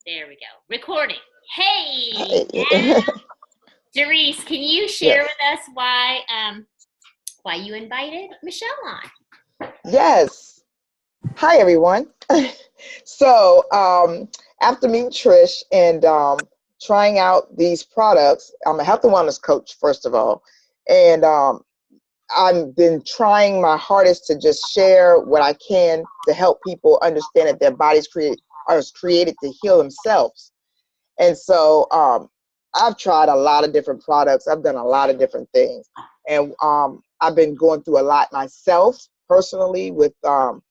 There we go. Recording. Hey, Hi. Doris, can you share Yes. with us why you invited Michelle on? Yes. Hi, everyone. So, after meeting Trish and trying out these products, I'm a health and wellness coach, first of all. And I've been trying my hardest to just share what I can to help people understand that their bodies are created to heal themselves. And so I've tried a lot of different products. I've done a lot of different things. And I've been going through a lot myself personally with health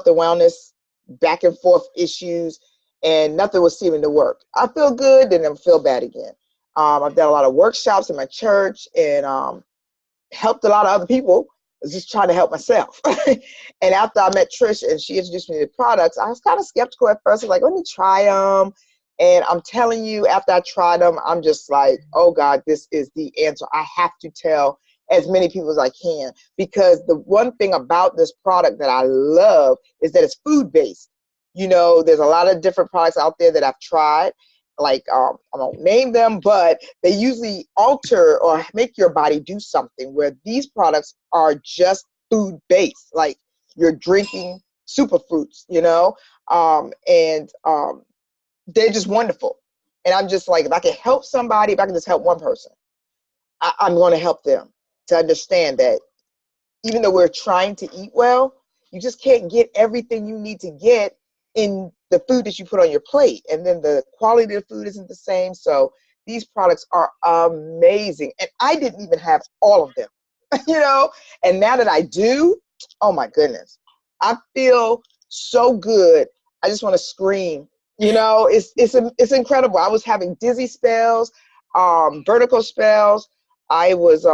and wellness, back and forth issues, and nothing was seeming to work. I feel good, then I feel bad again. I've done a lot of workshops in my church and helped a lot of other people. I was just trying to help myself. And after I met Trish and she introduced me to the products, I was kind of skeptical at first. I was like, let me try them. And I'm telling you, after I tried them, I'm just like, oh God, this is the answer. I have to tell as many people as I can, because the one thing about this product that I love is that it's food based. You know, there's a lot of different products out there that I've tried. Like, I won't name them, but they usually alter or make your body do something, where these products are just food based. Like you're drinking superfruits, and they're just wonderful. And I'm just like, if I can help somebody, if I can just help one person, I'm going to help them to understand that even though we're trying to eat well, you just can't get everything you need to get in the food that you put on your plate. And then the quality of the food isn't the same. So these products are amazing. And I didn't even have all of them, you know? And now that I do, oh my goodness, I feel so good. I just want to scream. It's incredible. I was having dizzy spells, vertical spells. I was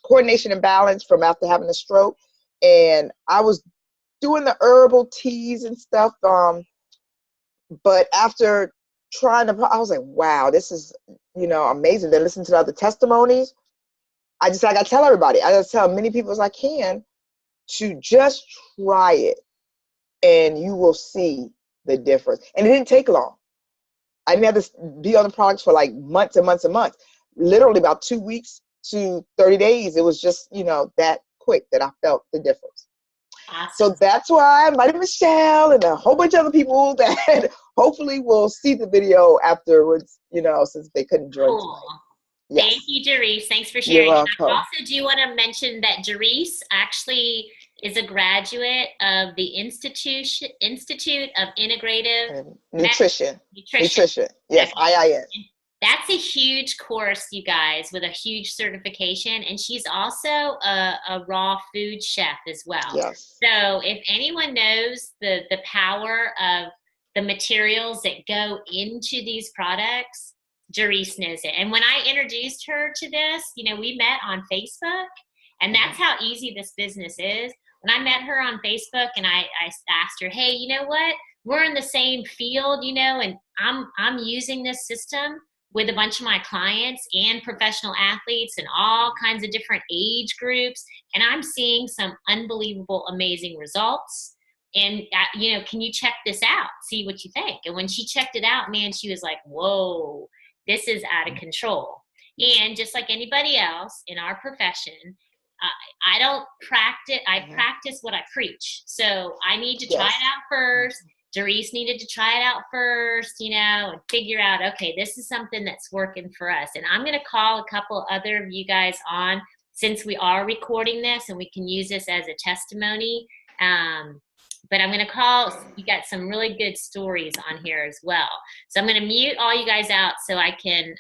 coordination and balance from after having a stroke, and I was doing the herbal teas and stuff. But after trying to, I was like, wow, this is amazing. Then listen to the other testimonies. I gotta tell everybody. I gotta tell many people as I can to just try it, and you will see the difference. And it didn't take long. I didn't have to be on the products for like months and months and months. Literally about 2 weeks to 30 days. It was just, that quick that I felt the difference. Awesome. So that's why I invited Michelle and a whole bunch of other people that hopefully will see the video afterwards, since they couldn't join Cool. tonight. Thank Yes. you, Doris. Thanks for You're sharing. And I welcome. also do want to mention that Doris actually is a graduate of the Institute of Integrative And Nutrition. nutrition. Yes, Okay. IIN. That's a huge course, you guys, with a huge certification. And she's also a raw food chef as well. Yes. So if anyone knows the power of the materials that go into these products, Doris knows it. And when I introduced her to this, we met on Facebook, and that's how easy this business is. When I met her on Facebook and I asked her, hey, you know what? We're in the same field, and I'm using this system with a bunch of my clients and professional athletes and all kinds of different age groups. And I'm seeing some unbelievable, amazing results. And, can you check this out? See what you think. And when she checked it out, man, she was like, whoa, this is out of control. And just like anybody else in our profession, I don't practice, I practice what I preach. So I need to try it Yes. out first. Doris needed to try it out first, and figure out, okay, this is something that's working for us. And I'm going to call a couple other of you guys on, since we are recording this and we can use this as a testimony. But I'm going to call, you got some really good stories on here as well. So I'm going to mute all you guys out so I can,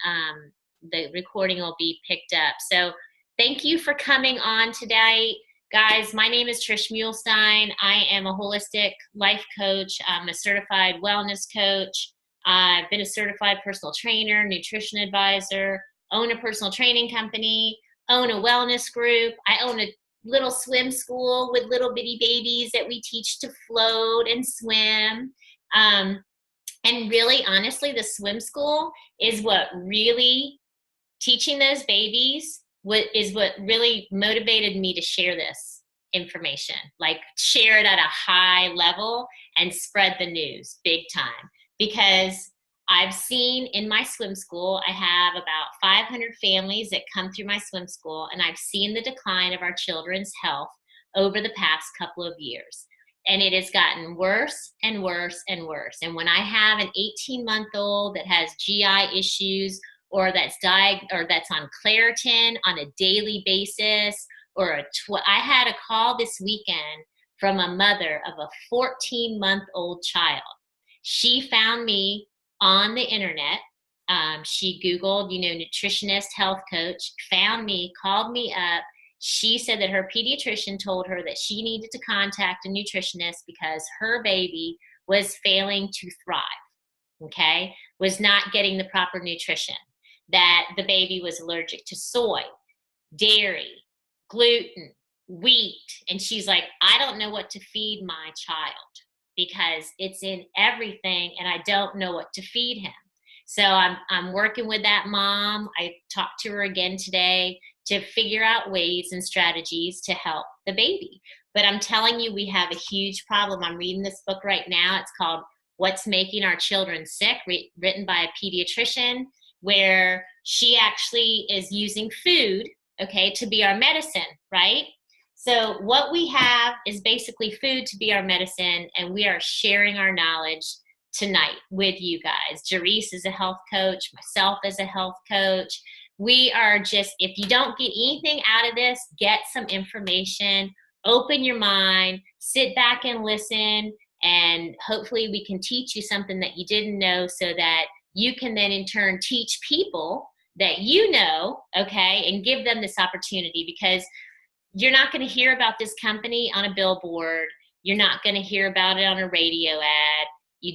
the recording will be picked up. So thank you for coming on today. Guys, my name is Trish Muhlstein. I am a holistic life coach. I'm a certified wellness coach. I've been a certified personal trainer, nutrition advisor, own a personal training company, own a wellness group. I own a little swim school with little bitty babies that we teach to float and swim. And really, honestly, the swim school is what really, teaching those babies is what really motivated me to share this information, like share it at a high level and spread the news big time. because I've seen in my swim school, I have about 500 families that come through my swim school, and I've seen the decline of our children's health over the past couple of years. And it has gotten worse and worse and worse. And when I have an 18-month-old that has GI issues, or that's on Claritin on a daily basis, or I had a call this weekend from a mother of a 14-month-old child. She found me on the internet. She Googled, nutritionist, health coach, found me, called me up. She said that her pediatrician told her that she needed to contact a nutritionist because her baby was failing to thrive, okay? Was not getting the proper nutrition, that the baby was allergic to soy, dairy, gluten, wheat. And she's like, I don't know what to feed my child because it's in everything and I don't know what to feed him. So I'm working with that mom. I talked to her again today to figure out ways and strategies to help the baby. But I'm telling you, we have a huge problem. I'm reading this book right now. It's called What's Making Our Children Sick, written by a pediatrician, where she actually is using food, okay, to be our medicine, right? So what we have is basically food to be our medicine, and we are sharing our knowledge tonight with you guys. Jerice is a health coach, myself as a health coach. We are just, if you don't get anything out of this, get some information, open your mind, sit back and listen, and hopefully we can teach you something that you didn't know so that you can then in turn teach people that you know, okay, and give them this opportunity, because you're not going to hear about this company on a billboard. You're not going to hear about it on a radio ad.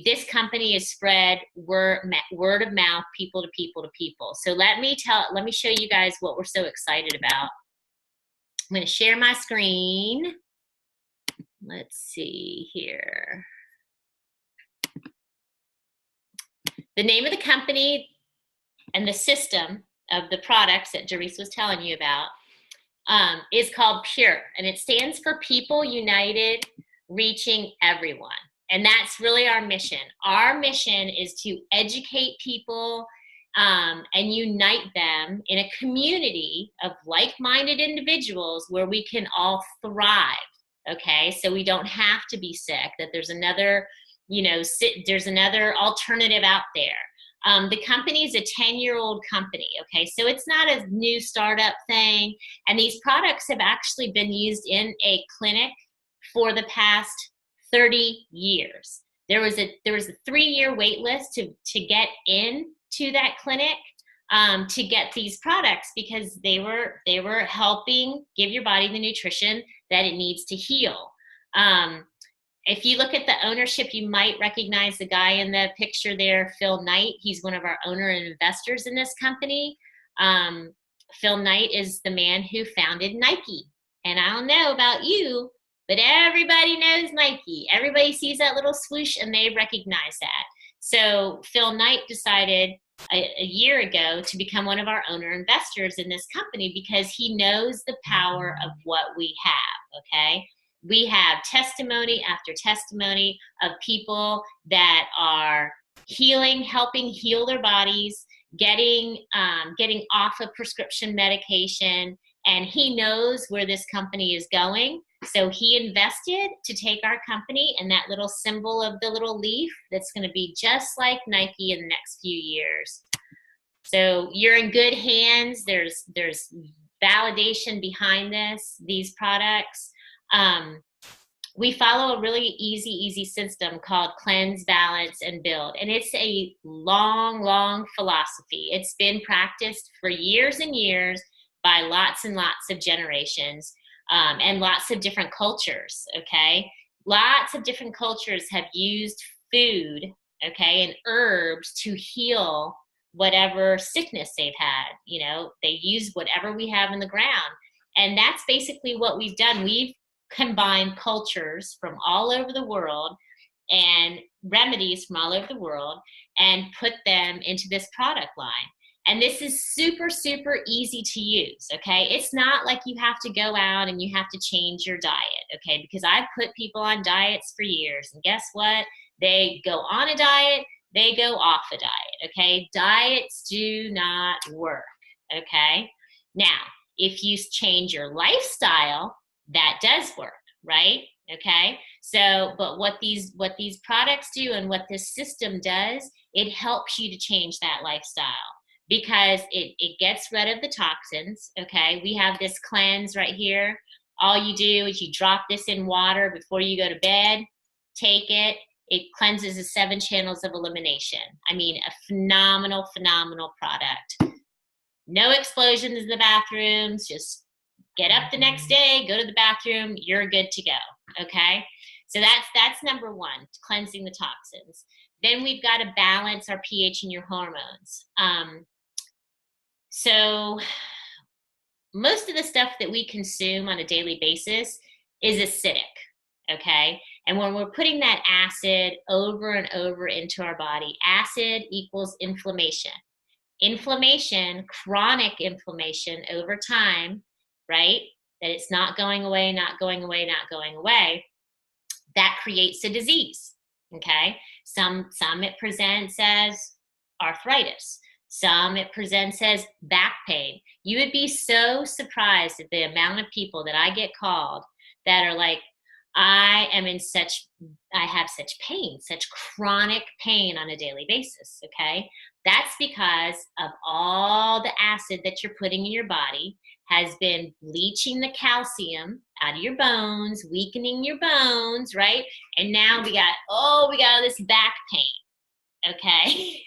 This company is spread word of mouth, people to people to people. So let me show you guys what we're so excited about. I'm going to share my screen. Let's see here. The name of the company and the system of the products that Jerice was telling you about is called PURE, and it stands for People United Reaching Everyone. And that's really our mission. Our mission is to educate people and unite them in a community of like-minded individuals where we can all thrive, okay? So we don't have to be sick, that there's another, there's another alternative out there. The company is a 10-year-old company, okay? So it's not a new startup thing. And these products have actually been used in a clinic for the past 30 years. There was a 3-year wait list to get into that clinic to get these products, because they were helping give your body the nutrition that it needs to heal. If you look at the ownership, you might recognize the guy in the picture there, Phil Knight. He's one of our owner and investors in this company. Phil Knight is the man who founded Nike. And I don't know about you, but everybody knows Nike. Everybody sees that little swoosh and they recognize that. So Phil Knight decided a year ago to become one of our owner investors in this company because he knows the power of what we have, okay? We have testimony after testimony of people that are healing, helping heal their bodies, getting off of prescription medication, and he knows where this company is going. So he invested to take our company and that little symbol of the little leaf that's going to be just like Nike in the next few years. So you're in good hands. There's validation behind these products. We follow a really easy system called Cleanse, Balance, and Build. And it's a long philosophy. It's been practiced for years and years by lots and lots of generations. And lots of different cultures, okay? Lots of different cultures have used food, okay, and herbs to heal whatever sickness they've had. They use whatever we have in the ground. And that's basically what we've done. We've combined cultures from all over the world and remedies from all over the world and put them into this product line. And this is super easy to use, okay? It's not like you have to go out and you have to change your diet, okay? Because I've put people on diets for years, and guess what? They go on a diet, they go off a diet, okay? Diets do not work, okay? Now, if you change your lifestyle, that does work, right? Okay. So, but what these products do and what this system does, it helps you to change that lifestyle because it gets rid of the toxins. Okay. We have this cleanse right here. All you do is you drop this in water before you go to bed, take it. It cleanses the 7 channels of elimination. I mean, a phenomenal, phenomenal product. No explosions in the bathrooms. Just get up the next day, go to the bathroom, you're good to go. Okay. So that's number one, cleansing the toxins. Then we've got to balance our pH and your hormones. So most of the stuff that we consume on a daily basis is acidic. Okay. And when we're putting that acid over and over into our body, acid equals inflammation. Inflammation, chronic inflammation over time, right? That it's not going away, not going away, not going away. That creates a disease. Okay. Some it presents as arthritis. Some it presents as back pain. You would be so surprised at the amount of people that I get called that are like, I have such pain, such chronic pain on a daily basis. Okay. That's because of all the acid that you're putting in your body has been bleaching the calcium out of your bones, weakening your bones, right? And now we got all this back pain. Okay.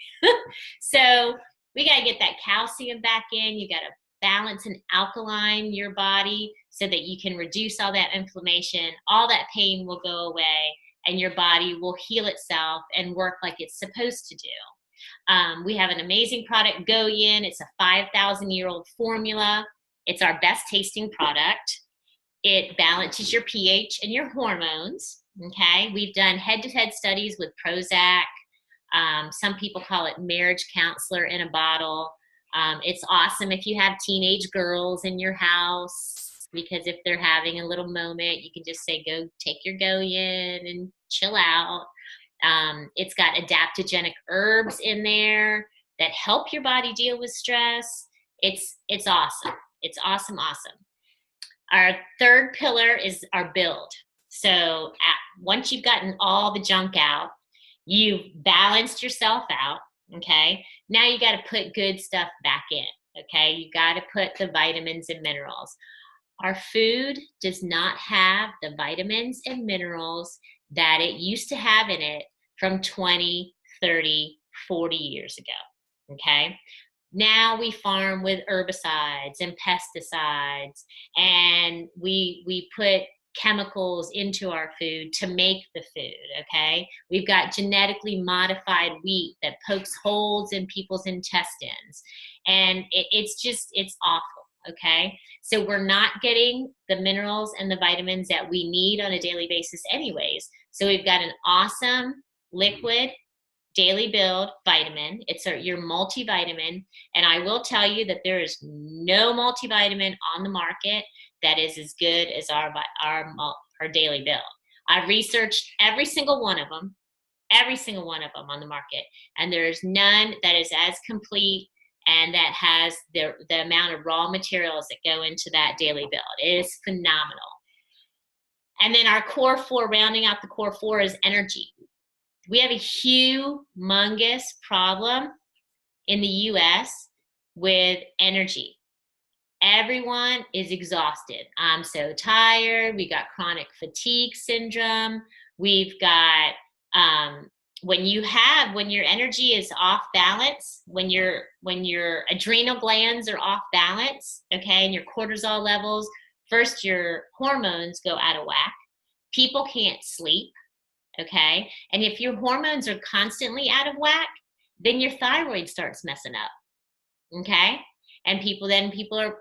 So we got to get that calcium back in. You got to balance and alkaline your body so that you can reduce all that inflammation. All that pain will go away and your body will heal itself and work like it's supposed to do. We have an amazing product, Goyin. It's a 5,000-year-old formula. It's our best tasting product. It balances your pH and your hormones. Okay. We've done head-to-head studies with Prozac. Some people call it marriage counselor in a bottle. It's awesome if you have teenage girls in your house, because if they're having a little moment, you can just say, go take your Goyin and chill out. It's got adaptogenic herbs in there that help your body deal with stress. It's awesome. It's awesome. Our third pillar is our build. So once you've gotten all the junk out, you've balanced yourself out. Okay. Now you got to put good stuff back in. Okay. You got to put the vitamins and minerals. Our food does not have the vitamins and minerals that it used to have in it from 20, 30, 40 years ago. Okay. Now we farm with herbicides and pesticides, and we put chemicals into our food to make the food. Okay. We've got genetically modified wheat that pokes holes in people's intestines, and it's awful. Okay. So we're not getting the minerals and the vitamins that we need on a daily basis anyways. So we've got an awesome liquid daily build vitamin. It's your multivitamin. And I will tell you that there is no multivitamin on the market that is as good as our daily build. I've researched every single one of them on the market. And there's none that is as complete and that has the amount of raw materials that go into that daily build. It is phenomenal. And then our core 4, rounding out the core 4, is energy. We have a humongous problem in the US with energy. Everyone is exhausted. I'm so tired. We got chronic fatigue syndrome. We've got, when your energy is off balance, when your adrenal glands are off balance, okay, and your cortisol levels, first your hormones go out of whack. People can't sleep. Okay. And if your hormones are constantly out of whack, then your thyroid starts messing up. Okay. And people are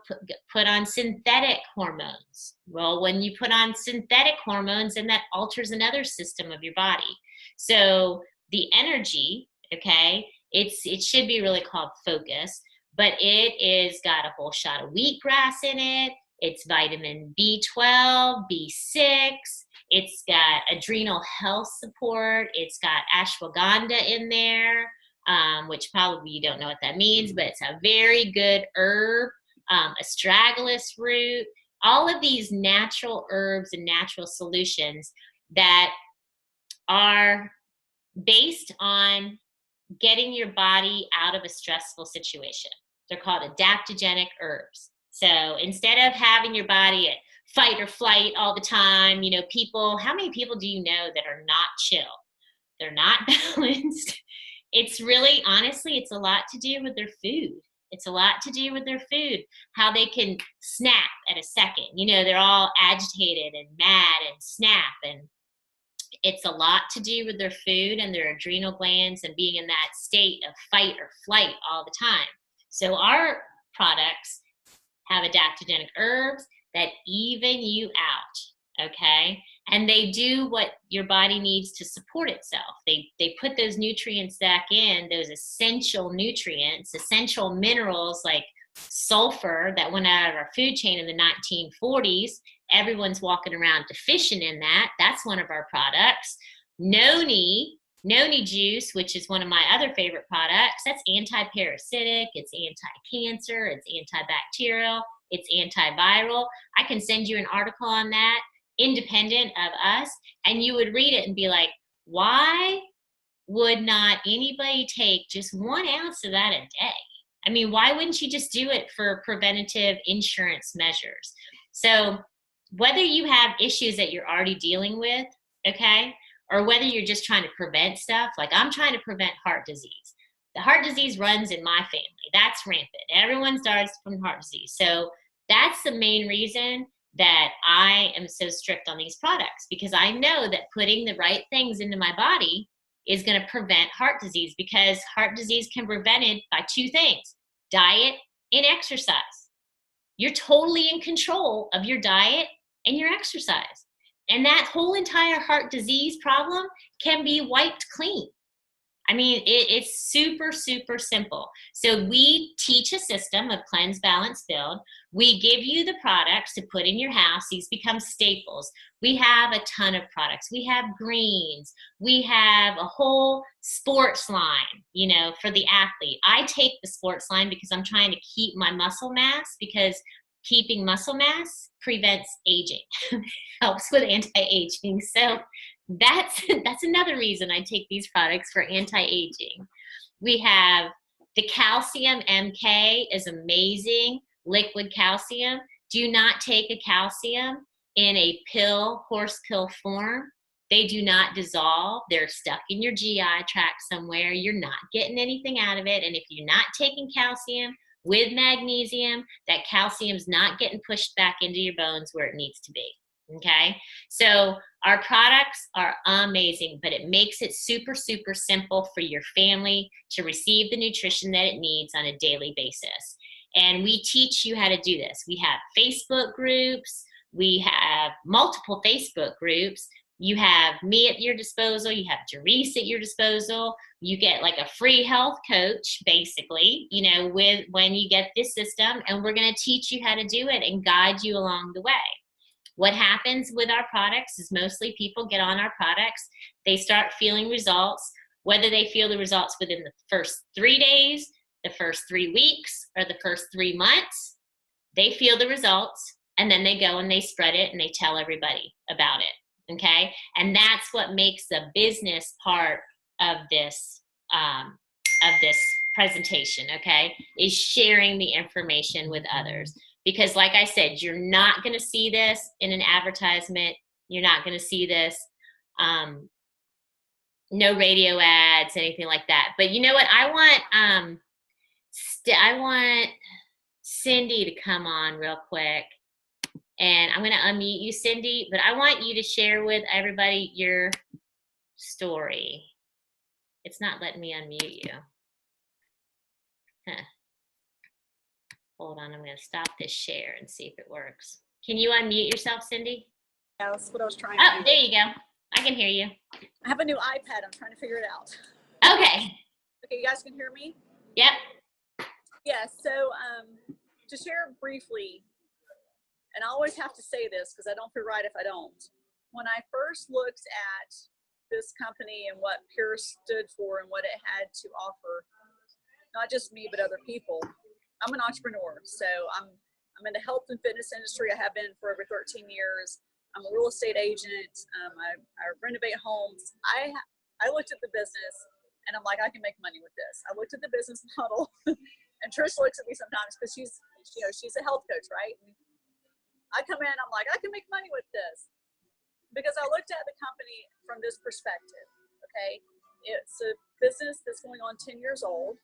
put on synthetic hormones. Well, when you put on synthetic hormones, then that alters another system of your body. So the energy, okay, it should be really called focus, but it is got a whole shot of wheatgrass in it. It's vitamin B12, B6. It's got adrenal health support. It's got ashwagandha in there, which probably you don't know what that means, but it's a very good herb, astragalus root, all of these natural herbs and natural solutions that are based on getting your body out of a stressful situation. They're called adaptogenic herbs. So instead of having your body at fight or flight all the time, you know, how many people do you know that are not chill? They're not balanced. It's really, honestly, it's a lot to do with their food. It's a lot to do with their food, how they can snap at a second. You know, they're all agitated and mad and snap, and it's a lot to do with their food and their adrenal glands and being in that state of fight or flight all the time. So our products have adaptogenic herbs that even you out, okay? And they do what your body needs to support itself. They put those nutrients back in, those essential nutrients, essential minerals like sulfur that went out of our food chain in the 1940s. Everyone's walking around deficient in that. That's one of our products. Noni juice, which is one of my other favorite products, that's anti-parasitic, it's anti-cancer, it's antibacterial, it's antiviral. I can send you an article on that, independent of us, and you would read it and be like, why would not anybody take just 1 ounce of that a day? I mean, why wouldn't you just do it for preventative insurance measures? So whether you have issues that you're already dealing with, okay, or whether you're just trying to prevent stuff, like I'm trying to prevent heart disease. The heart disease runs in my family. That's rampant. Everyone starts from heart disease. So that's the main reason that I am so strict on these products, because I know that putting the right things into my body is going to prevent heart disease, because heart disease can be prevented by 2 things: diet and exercise. You're totally in control of your diet and your exercise. And that whole entire heart disease problem can be wiped clean. I mean, it's super, super simple. So we teach a system of cleanse, balance, build. We give you the products to put in your house. These become staples. We have a ton of products. We have greens. We have a whole sports line, you know, for the athlete. I take the sports line because I'm trying to keep my muscle mass, because keeping muscle mass prevents aging, helps with anti-aging. So that's another reason I take these products, for anti-aging. We have the calcium MK is amazing, liquid calcium. Do not take a calcium in a pill, horse pill form. They do not dissolve. They're stuck in your GI tract somewhere. You're not getting anything out of it. And if you're not taking calcium with magnesium, that calcium's not getting pushed back into your bones where it needs to be. Okay, so our products are amazing, but it makes it super, super simple for your family to receive the nutrition that it needs on a daily basis. And we teach you how to do this. We have Facebook groups. We have multiple Facebook groups. You have me at your disposal. You have Doris at your disposal. You get like a free health coach, basically, you know, when you get this system, and we're going to teach you how to do it and guide you along the way. What happens with our products is mostly people get on our products, they start feeling results, whether they feel the results within the first 3 days, the first 3 weeks, or the first 3 months, they feel the results, and then they go and they spread it and they tell everybody about it, okay? And that's what makes the business part of this presentation, okay, is sharing the information with others. Because like I said, you're not going to see this in an advertisement. You're not going to see this, no radio ads, anything like that. But you know what? I want Cindy to come on real quick. And I'm going to unmute you, Cindy. But I want you to share with everybody your story. It's not letting me unmute you. Huh. Hold on, I'm going to stop this share and see if it works. Can you unmute yourself, Cindy? Yeah, that's what I was trying to do. Oh, there you go. I can hear you. I have a new iPad. I'm trying to figure it out. Okay. Okay, you guys can hear me? Yep. Yeah, so to share briefly, and I always have to say this because I don't feel right if I don't, when I first looked at this company and what Pure stood for and what it had to offer, not just me, but other people, I'm an entrepreneur. So I'm in the health and fitness industry. I have been for over 13 years. I'm a real estate agent. I renovate homes. I looked at the business and I'm like, I can make money with this. I looked at the business model and Trish looks at me sometimes because she's a health coach, right? And I come in, I'm like, I can make money with this because I looked at the company from this perspective. Okay. It's a business that's going on 10 years old.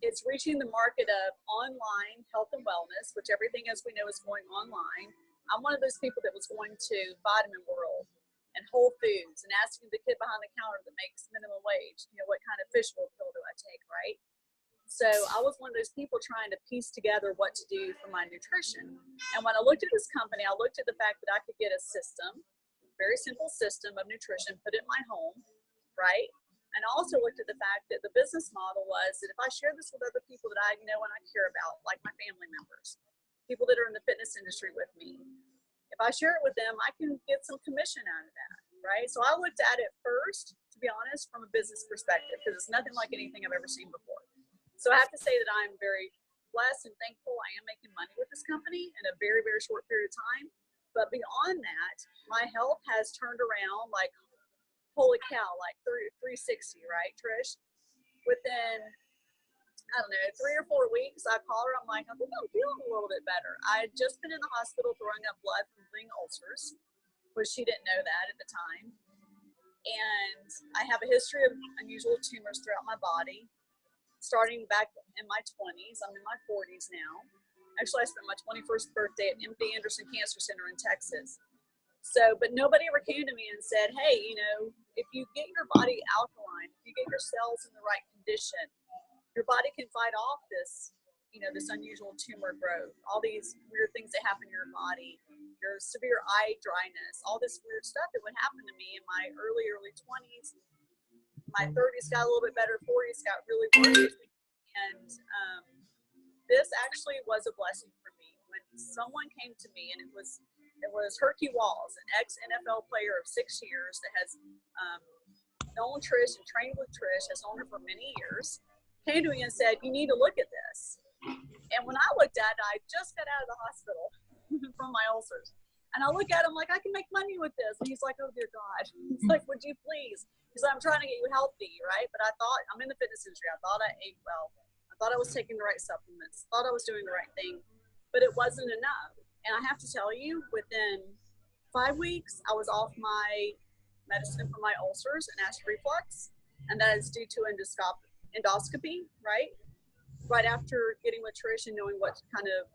It's reaching the market of online health and wellness, which everything as we know is going online. I'm one of those people that was going to Vitamin World and Whole Foods and asking the kid behind the counter that makes minimum wage, what kind of fish oil pill do I take, right? So I was one of those people trying to piece together what to do for my nutrition. And when I looked at this company, I looked at the fact that I could get a system, very simple system of nutrition, put it in my home, right? And I also looked at the fact that the business model was that if I share this with other people that I know and I care about, like my family members, people that are in the fitness industry with me, if I share it with them, I can get some commission out of that, right? So I looked at it first, to be honest, from a business perspective, because it's nothing like anything I've ever seen before. So I have to say that I'm very blessed and thankful. I am making money with this company in a very, very short period of time. But beyond that, my health has turned around like, holy cow, like 360, right, Trish? Within, I don't know, 3 or 4 weeks, I call her. I'm like, I think I'm feeling a little bit better. I had just been in the hospital throwing up blood from bleeding ulcers, which she didn't know that at the time. And I have a history of unusual tumors throughout my body, starting back in my 20s. I'm in my 40s now. Actually, I spent my 21st birthday at MD Anderson Cancer Center in Texas. So, but nobody ever came to me and said, hey, if you get your body alkaline, if you get your cells in the right condition, your body can fight off this, this unusual tumor growth, all these weird things that happen in your body, your severe eye dryness, all this weird stuff that would happen to me in my early 20s. My 30s got a little bit better, 40s got really worse. And this actually was a blessing for me when someone came to me, and it was Herky Walls, an ex-NFL player of 6 years that has known Trish and trained with Trish, has known her for many years, came to me and said, you need to look at this. And when I looked at it, I just got out of the hospital from my ulcers. And I look at him like, I can make money with this. And he's like, oh, dear God. He's like, would you please? He's like, I'm trying to get you healthy, right? But I thought, I'm in the fitness industry. I thought I ate well. I thought I was taking the right supplements. Thought I was doing the right thing. But it wasn't enough. And I have to tell you, within 5 weeks, I was off my medicine for my ulcers and acid reflux. And that is due to endoscopy, right? Right after getting with Trish and knowing what kind of,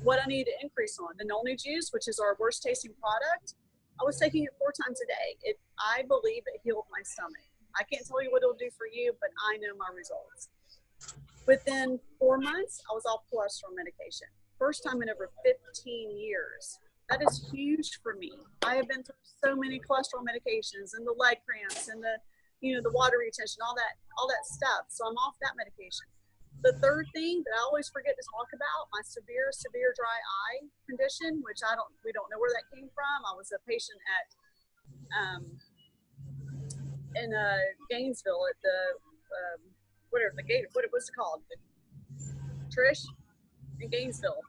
what I needed to increase on. The Nolny juice, which is our worst tasting product, I was taking it 4 times a day. I believe it healed my stomach. I can't tell you what it'll do for you, but I know my results. Within 4 months, I was off cholesterol medication. First time in over 15 years. That is huge for me. I have been through so many cholesterol medications and the leg cramps and the water retention, all that stuff. So I'm off that medication. The third thing that I always forget to talk about, my severe dry eye condition, which we don't know where that came from. I was a patient at in Gainesville at the what was it called? Trish in Gainesville.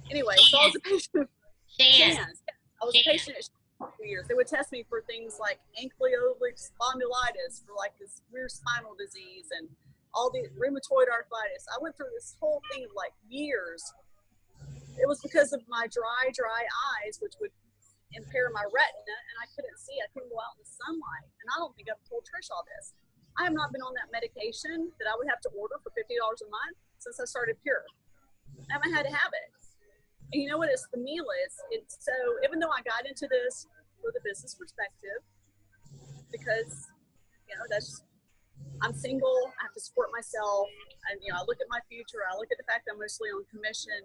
Anyway, so I was a patient. Shands. I was a patient at for years. They would test me for things like ankylosing spondylitis, for like this weird spinal disease, and all the rheumatoid arthritis. I went through this whole thing of like years. It was because of my dry eyes, which would impair my retina, and I couldn't see. I couldn't go out in the sunlight. And I don't think I've told Trish all this. I have not been on that medication that I would have to order for $50 a month since I started Pure. I haven't had to have it. And you know what the meal is? It's so, even though I got into this with a business perspective, because, I'm single, I have to support myself, and, I look at my future, I look at the fact that I'm mostly on commission,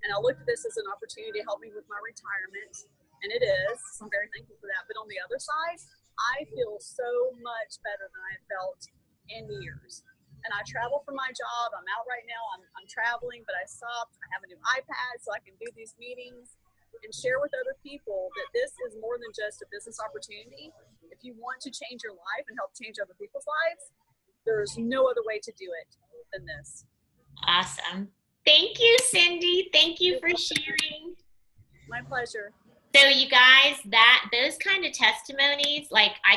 and I look at this as an opportunity to help me with my retirement, and it is, so I'm very thankful for that. But on the other side, I feel so much better than I have felt in years. And I travel for my job. I'm out right now. I'm traveling, but I stopped. I have a new iPad so I can do these meetings. and share with other people that this is more than just a business opportunity. If you want to change your life and help change other people's lives, there's no other way to do it than this. Awesome. Thank you, Cindy. Thank you for sharing. My pleasure. So you guys, those kind of testimonies, like I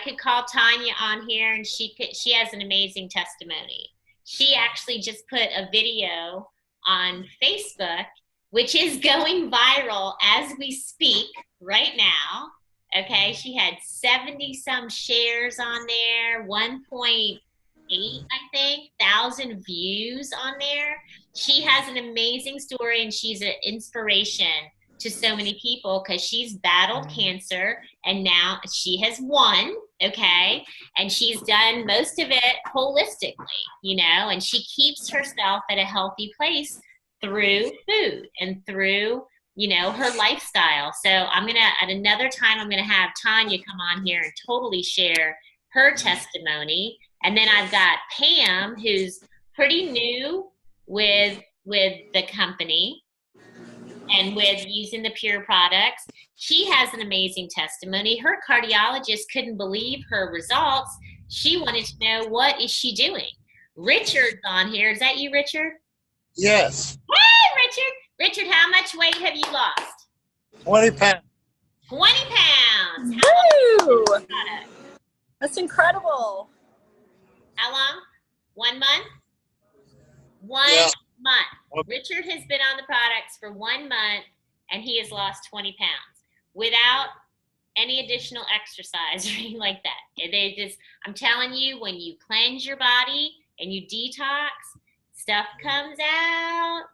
could call Tanya on here and she has an amazing testimony. She actually just put a video on Facebook, which is going viral as we speak right now. Okay, she had 70 some shares on there, 1.8, I think, thousand views on there. She has an amazing story and she's an inspiration to so many people because she's battled cancer and now she has won, okay? And she's done most of it holistically, you know, and she keeps herself at a healthy place through food and through, you know, her lifestyle. So at another time, I'm gonna have Tanya come on here and totally share her testimony. And then I've got Pam, who's pretty new with the company and with using the Pure products. She has an amazing testimony. Her cardiologist couldn't believe her results. She wanted to know, what is she doing? Richard's on here. Is that you, Richard? Yes. Hey, Richard. Richard, how much weight have you lost? 20 pounds. 20 pounds. Woo! That's incredible. How long? 1 month? One month. Richard has been on the products for 1 month and he has lost 20 pounds without any additional exercise or anything like that. I'm telling you, when you cleanse your body and you detox, stuff comes out,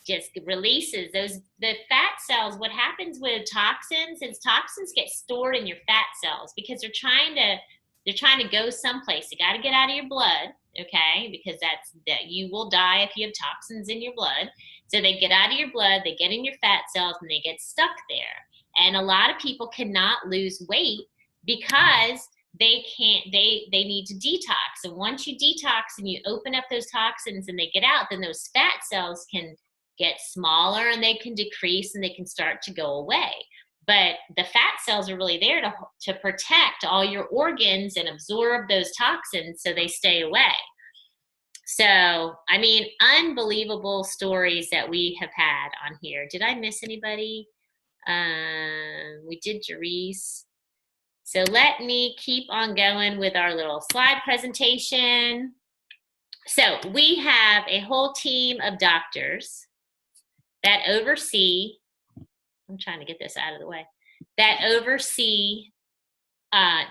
just releases the fat cells. What happens with toxins is toxins get stored in your fat cells because they're trying to go someplace. They got to get out of your blood, okay? Because that you will die if you have toxins in your blood. So they get out of your blood, they get in your fat cells, and they get stuck there. And a lot of people cannot lose weight because they need to detox. And once you detox and you open up those toxins and they get out, then those fat cells can get smaller and they can decrease and they can start to go away. But the fat cells are really there to protect all your organs and absorb those toxins so they stay away. So, I mean, unbelievable stories that we have had on here. Did I miss anybody? We did Jerice. So let me keep on going with our little slide presentation. So we have a whole team of doctors that oversee, I'm trying to get this out of the way, that oversee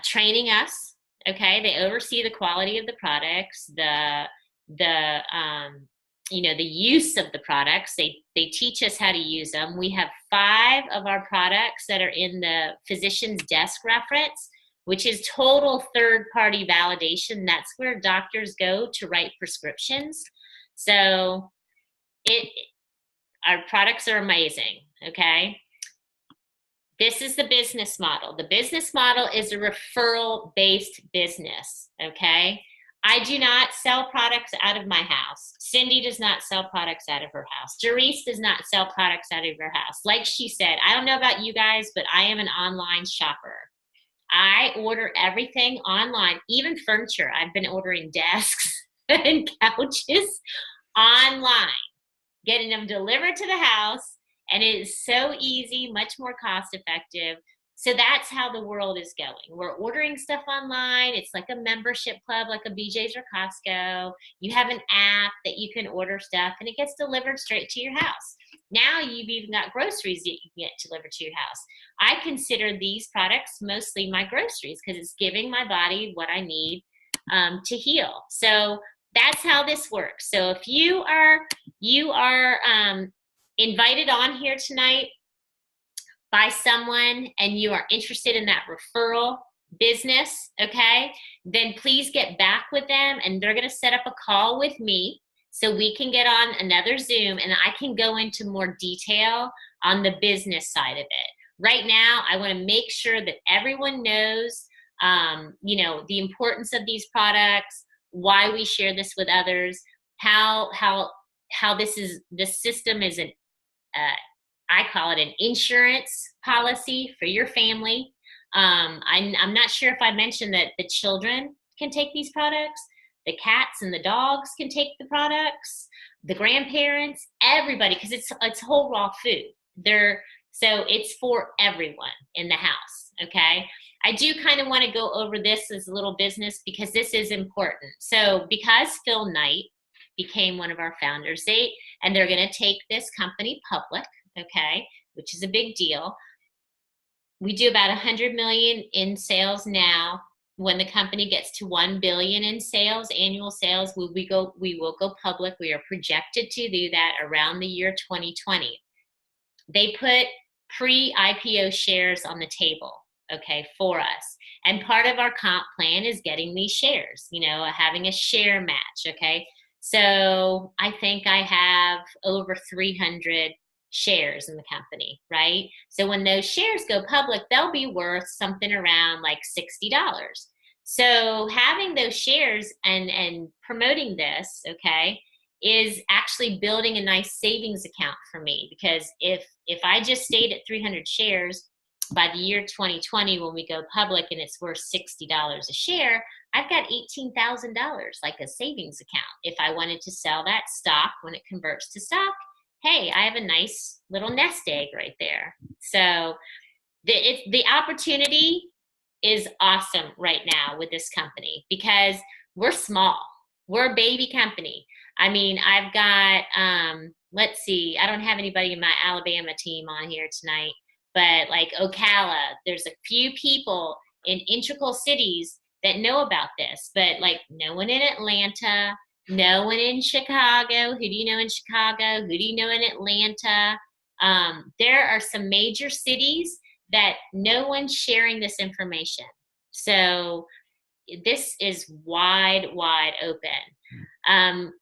training us, okay? They oversee the quality of the products, the use of the products. They teach us how to use them. We have 5 of our products that are in the physician's desk reference, which is total third-party validation. That's where doctors go to write prescriptions. So our products are amazing, okay? This is the business model. The business model is a referral-based business, okay? I do not sell products out of my house. Cindy does not sell products out of her house. Jerice does not sell products out of her house. Like she said, I don't know about you guys, but I am an online shopper. I order everything online, even furniture. I've been ordering desks and couches online, getting them delivered to the house, and it is so easy, much more cost effective. So that's how the world is going. We're ordering stuff online. It's like a membership club, like a BJ's or Costco. You have an app that you can order stuff and it gets delivered straight to your house. Now you've even got groceries that you can get delivered to your house. I consider these products mostly my groceries because it's giving my body what I need to heal. So that's how this works. So if you are invited on here tonight by someone and you are interested in that referral business, okay, then please get back with them and they're going to set up a call with me so we can get on another Zoom and I can go into more detail on the business side of it. Right now, I want to make sure that everyone knows, the importance of these products, why we share this with others, how this system is I call it an insurance policy for your family. I'm not sure if I mentioned that the children can take these products, the cats and the dogs can take the products, the grandparents, everybody, because it's whole raw food. So it's for everyone in the house. Okay. I do kind of want to go over this as a little business because this is important. So because Phil Knight became one of our founders, they're going to take this company public, okay, which is a big deal. We do about 100 million in sales now. When the company gets to 1 billion in sales, annual sales, we will go public. We are projected to do that around the year 2020. They put pre-IPO shares on the table, okay, for us. And part of our comp plan is getting these shares, having a share match, okay? So I think I have over 300 shares in the company, right? So when those shares go public, they'll be worth something around like $60. So having those shares and promoting this, okay, is actually building a nice savings account for me, because if I just stayed at 300 shares by the year 2020 when we go public and it's worth $60 a share, I've got $18,000 like a savings account. If I wanted to sell that stock when it converts to stock, hey, I have a nice little nest egg right there. So the opportunity is awesome right now with this company because we're small. We're a baby company. I mean, I've got, let's see, I don't have anybody in my Alabama team on here tonight, but like Ocala, there's a few people in integral cities that know about this, but like no one in Atlanta, no one in Chicago. Who do you know in Chicago? Who do you know in Atlanta? There are some major cities that no one's sharing this information. So this is wide open.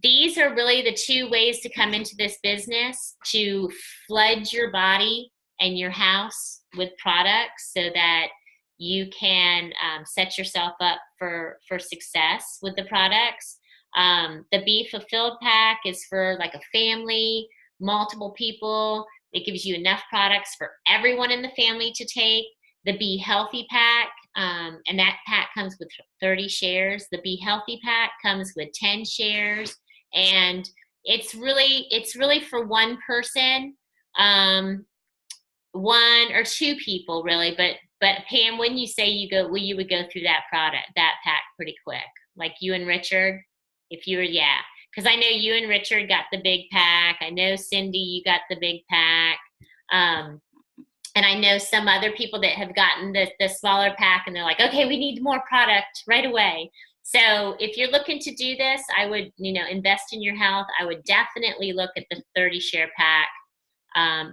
These are really the two ways to come into this business: to flood your body and your house with products so that you can set yourself up for success with the products. The Be Fulfilled pack is for like a family, multiple people. It gives you enough products for everyone in the family to take. The Be Healthy pack, and that pack comes with 30 shares. The Be Healthy pack comes with 10 shares, and it's really for one person, one or two people really. But Pam, when you say you would go through that pack pretty quick, like you and Richard, if you were, yeah. Because I know you and Richard got the big pack. I know Cindy, you got the big pack. And I know some other people that have gotten the smaller pack and they're like, okay, we need more product right away. So if you're looking to do this, I would, invest in your health. I would definitely look at the 30 share pack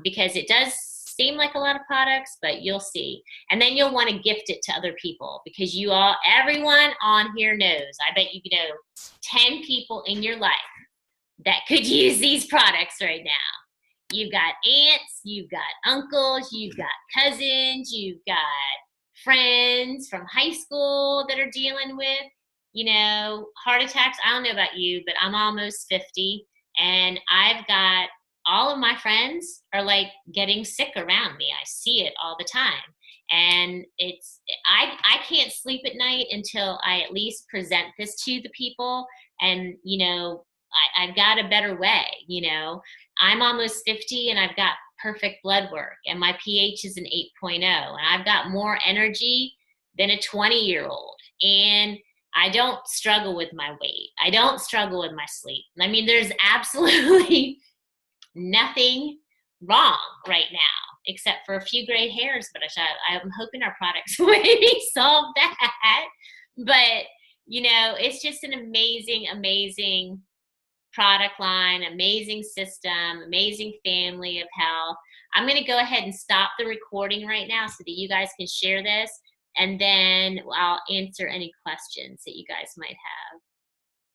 because it does seem like a lot of products, but you'll see. And then you'll want to gift it to other people because everyone on here knows. I bet you know 10 people in your life that could use these products right now. You've got aunts, you've got uncles, you've got cousins, you've got friends from high school that are dealing with, heart attacks. I don't know about you, but I'm almost 50 and I've got all of my friends are like getting sick around me. I see it all the time. And I can't sleep at night until I at least present this to the people. And, I've got a better way, I'm almost 50 and I've got perfect blood work and my pH is an 8.0 and I've got more energy than a 20-year-old. And I don't struggle with my weight. I don't struggle with my sleep. I mean, there's absolutely nothing wrong right now except for a few gray hairs, but I'm hoping our products maybe solve that. But, it's just an amazing product line, amazing system, amazing family of health. I'm going to go ahead and stop the recording right now so that you guys can share this, and then I'll answer any questions that you guys might have.